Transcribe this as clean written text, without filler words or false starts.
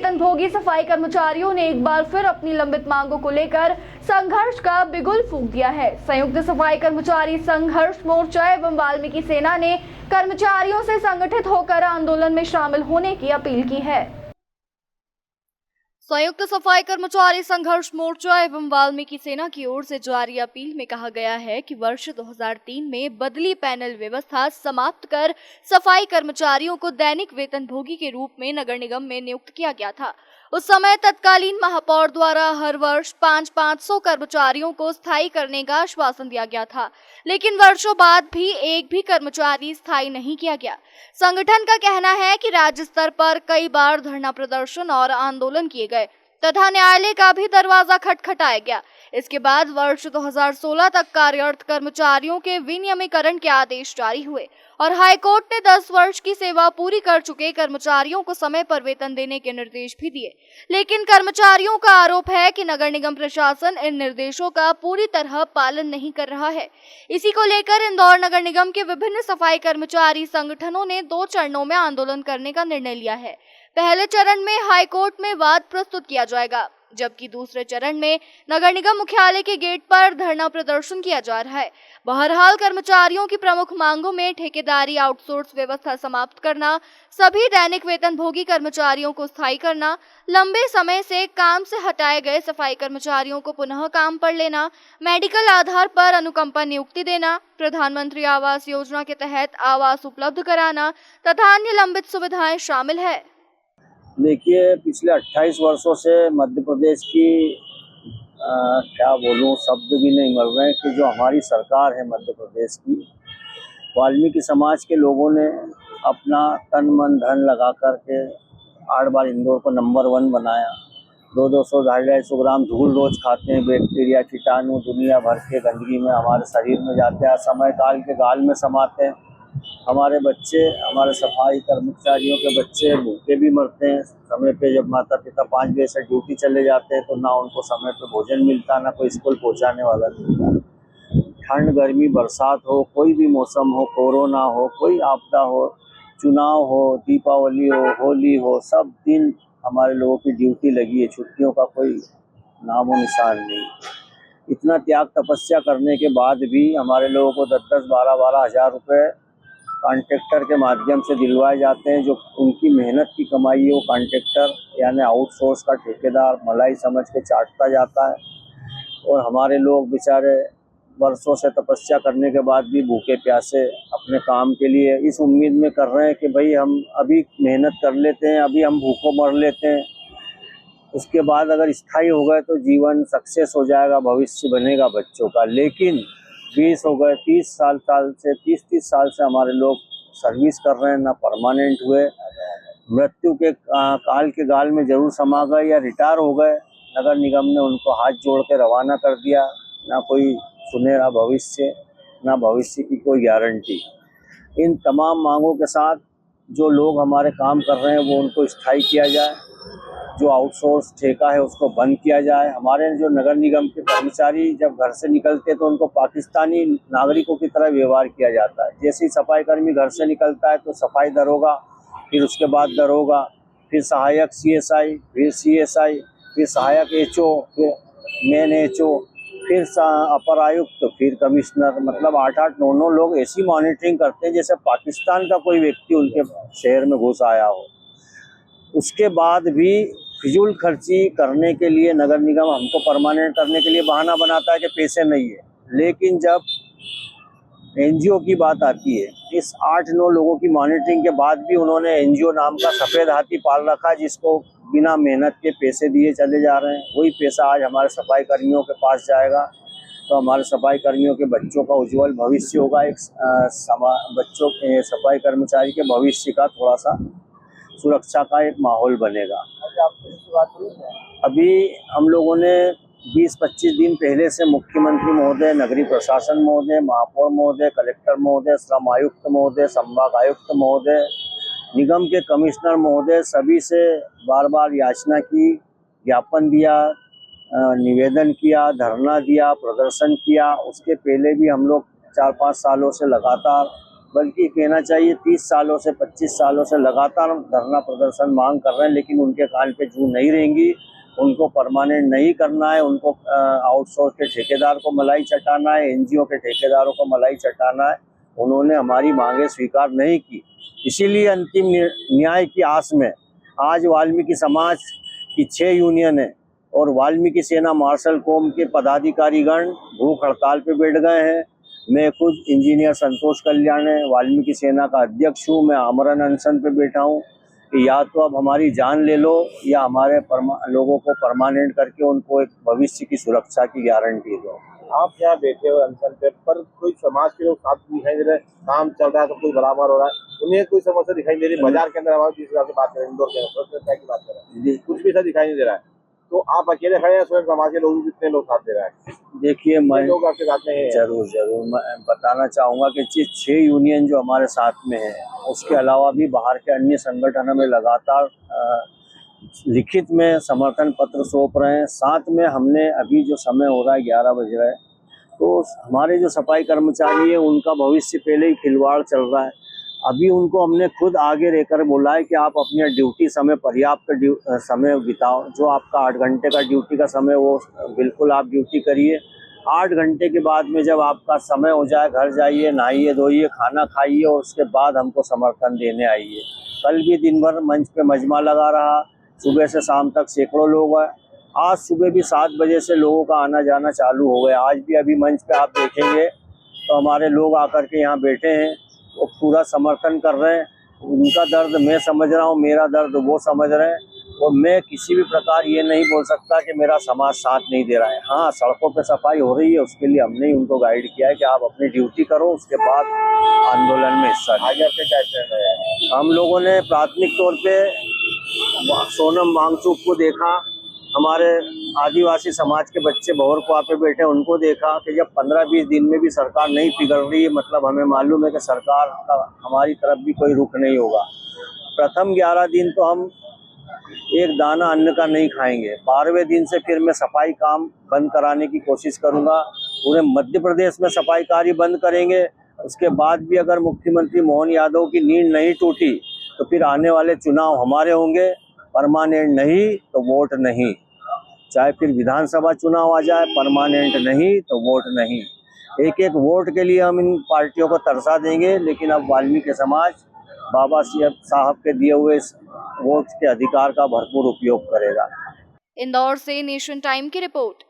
वेतनभोगी सफाई कर्मचारियों ने एक बार फिर अपनी लंबित मांगों को लेकर संघर्ष का बिगुल फूंक दिया है। संयुक्त सफाई कर्मचारी संघर्ष मोर्चा एवं वाल्मीकि सेना ने कर्मचारियों से संगठित होकर आंदोलन में शामिल होने की अपील की है। संयुक्त सफाई कर्मचारी संघर्ष मोर्चा एवं वाल्मीकि सेना की ओर से जारी अपील में कहा गया है कि वर्ष 2003 में बदली पैनल व्यवस्था समाप्त कर सफाई कर्मचारियों को दैनिक वेतनभोगी के रूप में नगर निगम में नियुक्त किया गया था। उस समय तत्कालीन महापौर द्वारा हर वर्ष 500 कर्मचारियों को स्थायी करने का आश्वासन दिया गया था, लेकिन वर्षों बाद भी एक भी कर्मचारी स्थायी नहीं किया गया। संगठन का कहना है कि राज्य स्तर पर कई बार धरना प्रदर्शन और आंदोलन किए गए तथा न्यायालय का भी दरवाजा खटखटाया गया। इसके बाद वर्ष 2016 तक कार्यरत कर्मचारियों के विनियमीकरण के आदेश जारी हुए और हाईकोर्ट ने 10 वर्ष की सेवा पूरी कर चुके कर्मचारियों को समय पर वेतन देने के निर्देश भी दिए, लेकिन कर्मचारियों का आरोप है कि नगर निगम प्रशासन इन निर्देशों का पूरी तरह पालन नहीं कर रहा है। इसी को लेकर इंदौर नगर निगम के विभिन्न सफाई कर्मचारी संगठनों ने 2 चरणों में आंदोलन करने का निर्णय लिया है। पहले चरण में हाईकोर्ट में वाद प्रस्तुत किया जाएगा, जबकि दूसरे चरण में नगर निगम मुख्यालय के गेट पर धरना प्रदर्शन किया जा रहा है। बहरहाल कर्मचारियों की प्रमुख मांगों में ठेकेदारी आउटसोर्स व्यवस्था समाप्त करना, सभी दैनिक वेतनभोगी कर्मचारियों को स्थायी करना, लंबे समय से काम से हटाए गए सफाई कर्मचारियों को पुनः काम पर लेना, मेडिकल आधार पर अनुकंपा नियुक्ति देना, प्रधानमंत्री आवास योजना के तहत आवास उपलब्ध कराना तथा अन्य लंबित सुविधाएं शामिल है। देखिए, पिछले 28 वर्षों से मध्य प्रदेश की क्या बोलूं, शब्द भी नहीं मिल रहे कि जो हमारी सरकार है मध्य प्रदेश की, वाल्मीकि समाज के लोगों ने अपना तन मन धन लगा कर के 8 बार इंदौर को नंबर 1 बनाया। 200 250 ग्राम धूल रोज खाते हैं। बैक्टीरिया कीटाणु दुनिया भर के गंदगी में हमारे शरीर में जाते हैं, समय काल के गाल में समाते हैं। हमारे बच्चे, हमारे सफाई कर्मचारियों के बच्चे भूखे भी मरते हैं। समय पे जब माता पिता 5 बजे से ड्यूटी चले जाते हैं तो ना उनको समय पे भोजन मिलता, ना कोई स्कूल पहुंचाने वाला मिलता। ठंड गर्मी बरसात हो, कोई भी मौसम हो, कोरोना हो, कोई आपदा हो, चुनाव हो, दीपावली हो, होली हो, सब दिन हमारे लोगों की ड्यूटी लगी है। छुट्टियों का कोई नामो निशान नहीं। इतना त्याग तपस्या करने के बाद भी हमारे लोगों को 10-10 12-12 हज़ार रुपये कॉन्ट्रैक्टर के माध्यम से दिलवाए जाते हैं। जो उनकी मेहनत की कमाई है वो कॉन्ट्रैक्टर यानी आउटसोर्स का ठेकेदार मलाई समझ के चाटता जाता है, और हमारे लोग बेचारे वर्षों से तपस्या करने के बाद भी भूखे प्यासे अपने काम के लिए इस उम्मीद में कर रहे हैं कि भाई हम अभी मेहनत कर लेते हैं, अभी हम भूखों मर लेते हैं, उसके बाद अगर स्थायी हो गए तो जीवन सक्सेस हो जाएगा, भविष्य बनेगा बच्चों का। लेकिन 20 हो गए, 30 साल से हमारे लोग सर्विस कर रहे हैं, ना परमानेंट हुए, मृत्यु के काल के गाल में जरूर समा गए या रिटायर हो गए। नगर निगम ने उनको हाथ जोड़ के रवाना कर दिया। ना कोई सुनहरा भविष्य, ना भविष्य की कोई गारंटी। इन तमाम मांगों के साथ जो लोग हमारे काम कर रहे हैं वो उनको स्थायी किया जाए, जो आउटसोर्स ठेका है उसको बंद किया जाए। हमारे जो नगर निगम के कर्मचारी जब घर से निकलते हैं तो उनको पाकिस्तानी नागरिकों की तरह व्यवहार किया जाता है। जैसे ही सफाई कर्मी घर से निकलता है तो सफाई दरोगा, फिर उसके बाद दरोगा, फिर सहायक CSI, फिर CSI, फिर सहायक HO, फिर मेन HO, फिर अपर आयुक्त, फिर कमिश्नर, मतलब 8-8 9-9 लोग ऐसी मॉनिटरिंग करते हैं जैसे पाकिस्तान का कोई व्यक्ति उनके शहर में घुस आया हो। उसके बाद भी फिजूल खर्ची करने के लिए नगर निगम हमको परमानेंट करने के लिए बहाना बनाता है कि पैसे नहीं है। लेकिन जब NGO की बात आती है, इस 8-9 लोगों की मॉनिटरिंग के बाद भी उन्होंने NGO नाम का सफ़ेद हाथी पाल रखा है, जिसको बिना मेहनत के पैसे दिए चले जा रहे हैं। वही पैसा आज हमारे सफाई कर्मियों के पास जाएगा तो हमारे सफाई कर्मियों के बच्चों का उज्जवल भविष्य होगा। एक बच्चों के सफाई कर्मचारी के भविष्य का थोड़ा सा सुरक्षा का एक माहौल बनेगा। अभी हम लोगों ने 20-25 दिन पहले से मुख्यमंत्री महोदय, नगरीय प्रशासन महोदय, महापौर महोदय, कलेक्टर महोदय, श्रम आयुक्त महोदय, संभाग आयुक्त महोदय, निगम के कमिश्नर महोदय, सभी से बार बार याचना की, ज्ञापन दिया, निवेदन किया, धरना दिया, प्रदर्शन किया। उसके पहले भी हम लोग 4-5 सालों से लगातार बल्कि कहना चाहिए 30 सालों से 25 सालों से लगातार धरना प्रदर्शन मांग कर रहे हैं, लेकिन उनके कान पे जू नहीं रहेंगी। उनको परमानेंट नहीं करना है, उनको आउटसोर्स के ठेकेदार को मलाई चटाना है, एनजीओ के ठेकेदारों को मलाई चटाना है। उन्होंने हमारी मांगे स्वीकार नहीं की, इसीलिए अंतिम न्याय की आस में आज वाल्मीकि समाज की 6 यूनियन है और वाल्मीकि सेना मार्शल कौम के पदाधिकारीगण भूख हड़ताल पे बैठ गए हैं। मैं खुद इंजीनियर संतोष कल्याण वाल्मीकि सेना का अध्यक्ष हूँ। मैं आमरण अनशन पे बैठा हूँ कि या तो अब हमारी जान ले लो या हमारे लोगों को परमानेंट करके उनको एक भविष्य की सुरक्षा की गारंटी दो। आप यहाँ बैठे हो अनशन पे, पर कोई समाज के लोग साथ दिखाई दे रहे हैं, काम चल रहा है, सब कुछ बराबर हो रहा है, उन्हें कोई समस्या दिखाई दे रही है? बाजार के अंदर हमारे जिस हिसाब से बात करें, इंदौर के अंदर की बात करें, कुछ भी ऐसा दिखाई नहीं दे रहा है। तो आप अकेले खड़े हैं, स्वयं समाज के लोग कितने लोग साथ दे रहे हैं? देखिए, मैं लोग आपके साथ में हैं? जरूर मैं बताना चाहूँगा कि 6 यूनियन जो हमारे साथ में है, उसके अलावा भी बाहर के अन्य संगठनों में लगातार लिखित में समर्थन पत्र सौंप रहे हैं। साथ में हमने अभी जो समय हो रहा है 11 बज रहा है, तो हमारे जो सफाई कर्मचारी है उनका भविष्य पहले ही खिलवाड़ चल रहा है। अभी उनको हमने खुद आगे रहकर बोला है कि आप अपनी ड्यूटी समय पर्याप्त समय बिताओ। जो आपका 8 घंटे का ड्यूटी का समय, वो बिल्कुल आप ड्यूटी करिए। 8 घंटे के बाद में जब आपका समय हो जाए, घर जाइए, नहाइए धोइए, खाना खाइए और उसके बाद हमको समर्थन देने आइए। कल भी दिन भर मंच पे मजमा लगा रहा, सुबह से शाम तक सैकड़ों लोग हैं। आज सुबह भी 7 बजे से लोगों का आना जाना चालू हो गया। आज भी अभी मंच पे आप देखेंगे तो हमारे लोग आकर के यहाँ बैठे हैं, वो पूरा समर्थन कर रहे हैं। उनका दर्द मैं समझ रहा हूँ, मेरा दर्द वो समझ रहे हैं, और मैं किसी भी प्रकार ये नहीं बोल सकता कि मेरा समाज साथ नहीं दे रहा है। हाँ, सड़कों पे सफाई हो रही है, उसके लिए हमने ही उनको गाइड किया है कि आप अपनी ड्यूटी करो, उसके बाद आंदोलन में हिस्सा लीजिए। हम लोगों ने प्राथमिक तौर पे सोनम वांगचुक को देखा, हमारे आदिवासी समाज के बच्चे भंवरकुआ पे बैठे उनको देखा कि जब 15-20 दिन में भी सरकार नहीं पिघल रही है, मतलब हमें मालूम है कि सरकार का हमारी तरफ भी कोई रुख नहीं होगा। प्रथम 11 दिन तो हम एक दाना अन्न का नहीं खाएंगे। 12वें दिन से फिर मैं सफाई काम बंद कराने की कोशिश करूंगा। पूरे मध्य प्रदेश में सफाई कार्य बंद करेंगे। उसके बाद भी अगर मुख्यमंत्री मोहन यादव की नींद नहीं टूटी तो फिर आने वाले चुनाव हमारे होंगे। परमानेंट नहीं तो वोट नहीं, चाहे फिर विधानसभा चुनाव आ जाए, परमानेंट नहीं तो वोट नहीं। एक एक वोट के लिए हम इन पार्टियों को तरसा देंगे, लेकिन अब वाल्मीकि समाज बाबा साहब के दिए हुए वोट के अधिकार का भरपूर उपयोग करेगा। इंदौर से नेशन टाइम की रिपोर्ट।